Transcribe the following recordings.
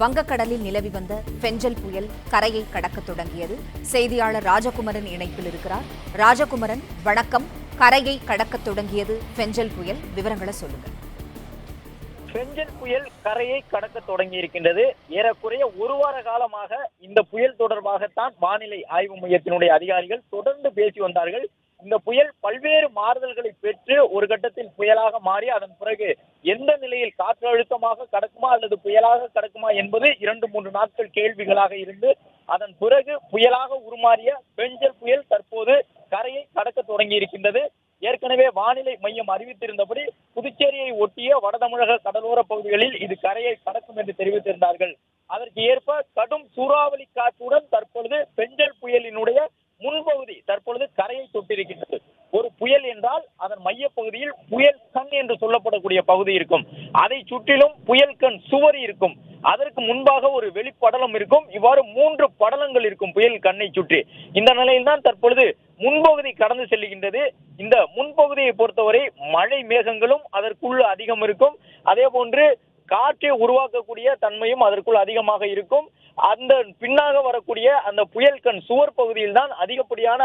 வங்கக்கடலில் நிலவி வந்த பெஞ்சல் புயல் கரையை கடக்க தொடங்கியது. செய்தியாளர் ராஜகுமரன் இணைப்பில் இருக்கிறார். ராஜகுமரன், வணக்கம். கரையை கடக்க தொடங்கியது பெஞ்சல் புயல், விவரங்களை சொல்லுங்க. பெஞ்சல் புயல் கரையை கடக்க தொடங்கி இருக்கின்றது. ஏறக்குறைய ஒரு வார காலமாக இந்த புயல் தொடர்பாகத்தான் வானிலை ஆய்வு மையத்தினுடைய அதிகாரிகள் தொடர்ந்து பேசி வந்தார்கள். இந்த புயல் பல்வேறு மாறுதல்களை பெற்று ஒரு கட்டத்தில் புயலாக மாறி அதன் பிறகு எந்த நிலையில் காற்று அழுத்தமாக கடக்குமா அல்லது புயலாக கடக்குமா என்பது 2-3 நாட்கள் கேள்விகளாக இருந்து அதன் பிறகு புயலாக உருமாறிய பெஞ்சல் புயல் தற்போது கரையை கடக்க தொடங்கி இருக்கின்றது. ஏற்கனவே வானிலை மையம் அறிவித்திருந்தபடி புதுச்சேரியை ஒட்டிய வடதமிழக கடலோர பகுதிகளில் இது கரையை கடக்கும் என்று தெரிவித்திருந்தார்கள். அதற்கு ஏற்ப கடும் சூறாவளி காற்றுடன் தற்பொழுது பெஞ்சல் புயலினுடைய முன்பகுதி தற்பொழுது கரையை தொட்டிருக்கின்றது. ஒரு புயல் என்றால் அதன் மைய பகுதியில் புயல் கண் என்று சொல்லப்படக்கூடிய பகுதி இருக்கும். அதை சுற்றிலும் புயல் கண் சுவர் இருக்கும். அதற்கு முன்பாக ஒரு வெளிப்படலம் இருக்கும். இவ்வாறு 3 படலங்கள் இருக்கும் புயல் கண்ணை சுற்றி. இந்த நிலையில்தான் தற்பொழுது முன்பகுதி கடந்து செல்கின்றது. இந்த முன்பகுதியை பொறுத்தவரை மழை மேகங்களும் அதற்குள் அதிகம் இருக்கும். அதே போன்று காற்றை உருவாக்கக்கூடிய தன்மையும் அதற்குள் அதிகமாக இருக்கும். அந்த பின்னாக வரக்கூடிய அந்த புயல் கண் சுவர் பகுதியில் தான் அதிகப்படியான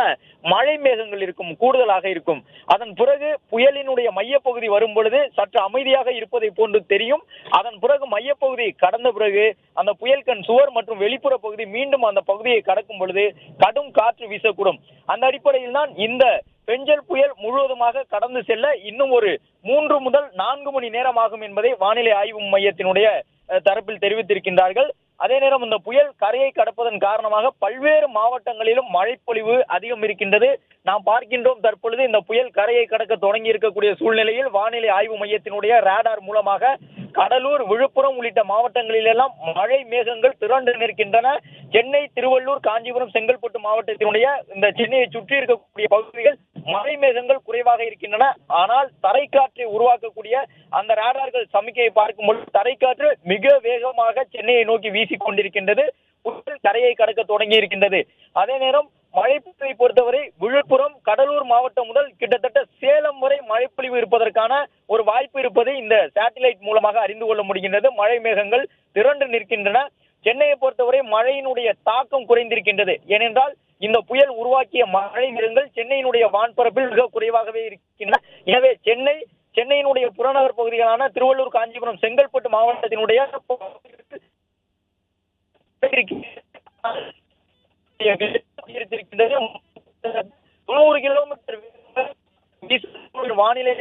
மழை மேகங்கள் இருக்கும், கூடுதலாக இருக்கும். அதன் பிறகு புயலினுடைய மையப்பகுதி வரும் பொழுது சற்று அமைதியாக இருப்பதை போன்று தெரியும். அதன் பிறகு மையப்பகுதி கடந்த பிறகு அந்த புயல் கண் சுவர் மற்றும் வெளிப்புற பகுதி மீண்டும் அந்த பகுதியை கடக்கும் பொழுது கடும் காற்று வீசக்கூடும். அந்த அடிப்படையில் தான் இந்த பெஞ்சல் புயல் முழுவதுமாக கடந்து செல்ல இன்னும் ஒரு 3 முதல் 4 மணி நேரம் ஆகும் என்பதை வானிலை ஆய்வு மையத்தினுடைய தரப்பில் தெரிவித்திருக்கின்றார்கள். அதே நேரம் இந்த புயல் கரையை கடப்பதன் காரணமாக பல்வேறு மாவட்டங்களிலும் மழைப்பொழிவு அதிகம் இருக்கின்றது. நாம் பார்க்கின்றோம் தற்பொழுது இந்த புயல் கரையை கடக்க தொடங்கி இருக்கக்கூடிய சூழ்நிலையில் வானிலை ஆய்வு மையத்தினுடைய ரேடார் மூலமாக கடலூர், விழுப்புரம் உள்ளிட்ட மாவட்டங்களில் எல்லாம் மழை மேகங்கள் திரண்டு நிற்கின்றன. சென்னை, திருவள்ளூர், காஞ்சிபுரம், செங்கல்பட்டு மாவட்டத்தினுடைய இந்த சென்னையை சுற்றி இருக்கக்கூடிய பகுதிகள் மழை மேகங்கள் குறைவாக இருக்கின்றன. ஆனால் தரைக்காற்றை உருவாக்கக்கூடிய அந்த ரேடார்கள் சமிக்கையை பார்க்கும்போது தரைக்காற்று மிக வேகமாக சென்னையை நோக்கி வீசிக் கொண்டிருக்கின்றது. புயல் கரையை கடக்க தொடங்கி இருக்கின்றது. அதே நேரம் மழைப்பொழிவை பொறுத்தவரை விழுப்புரம், கடலூர் மாவட்டம் முதல் கிட்டத்தட்ட சேலம் வரை மழைப்பொழிவு இருப்பதற்கான ஒரு வாய்ப்பு இருப்பதை இந்த சேட்டலைட் மூலமாக அறிந்து கொள்ள முடிகின்றது. மழை மேகங்கள் திரண்டு நிற்கின்றன. சென்னையை பொறுத்தவரை மழையினுடைய தாக்கம் குறைந்திருக்கின்றது. ஏனென்றால் இந்த புயல் உருவாக்கிய மழை மேகங்கள் சென்னையினுடைய வான்பரப்பில் மிக குறைவாகவே இருக்கின்றன. எனவே சென்னையினுடைய புறநகர் பகுதிகளான திருவள்ளூர், காஞ்சிபுரம், செங்கல்பட்டு மாவட்டத்தினுடைய 90 கிலோமீட்டர் வானிலை